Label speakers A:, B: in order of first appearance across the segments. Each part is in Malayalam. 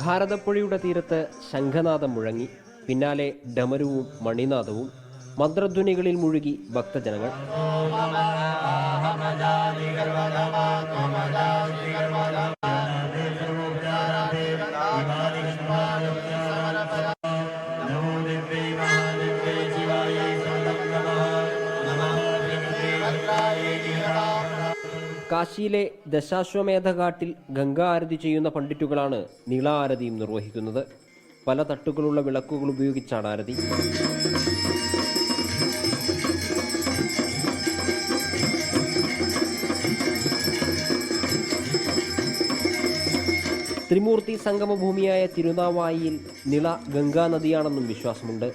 A: ഭാരതപ്പുഴയുടെ തീരത്ത് ശംഖനാദം മുഴങ്ങി. പിന്നാലെ ഡമരുവും മണിനാദവും. മന്ത്രധ്വനികളിൽ മുഴുകി ഭക്തജനങ്ങൾ. കാശിയിലെ ദശാശ്വമേധഘാട്ടിൽ ഗംഗാ ആരതി ചെയ്യുന്ന പണ്ഡിറ്റുകളാണ് നിള ആരതിയും നിർവഹിക്കുന്നത്. പല തട്ടുകളുള്ള വിളക്കുകൾ ഉപയോഗിച്ചാണ് ആരതി. ത്രിമൂർത്തി സംഗമഭൂമിയായ തിരുനാവായിയിൽ നിള ഗംഗാ നദിയാണെന്നും വിശ്വാസമുണ്ട്.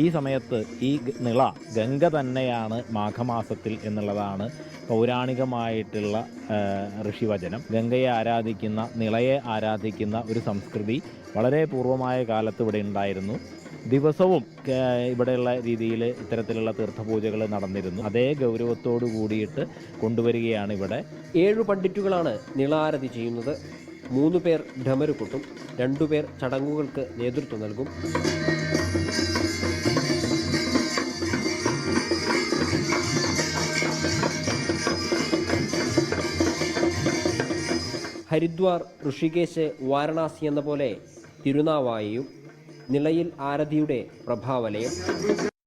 B: ഈ സമയത്ത് ഈ നിള ഗംഗ തന്നെയാണ് മാഘമാസത്തിൽ എന്നുള്ളതാണ് പൗരാണികമായിട്ടുള്ള ഋഷിവചനം. ഗംഗയെ ആരാധിക്കുന്ന, നിളയെ ആരാധിക്കുന്ന ഒരു സംസ്കൃതി വളരെ പൂർവമായ കാലത്ത് ഇവിടെ ഉണ്ടായിരുന്നു. ദിവസവും ഇവിടെയുള്ള രീതിയിൽ ഇത്തരത്തിലുള്ള തീർത്ഥപൂജകൾ നടന്നിരുന്നു. അതേ ഗൗരവത്തോടു കൂടിയിട്ട് കൊണ്ടുവരികയാണ് ഇവിടെ.
A: 7 പണ്ഡിറ്റുകളാണ് നിളാരതി ചെയ്യുന്നത്. 3 പേർ ഡമരു കൊട്ടും, 2 പേർ ചടങ്ങുകൾക്ക് നേതൃത്വം നൽകും. ഹരിദ്വാർ, ഋഷികേശ്, വാരണാസി എന്ന പോലെ തിരുനാവായിയും നിളയിൽ ആരതിയുടെ പ്രഭാവലയം.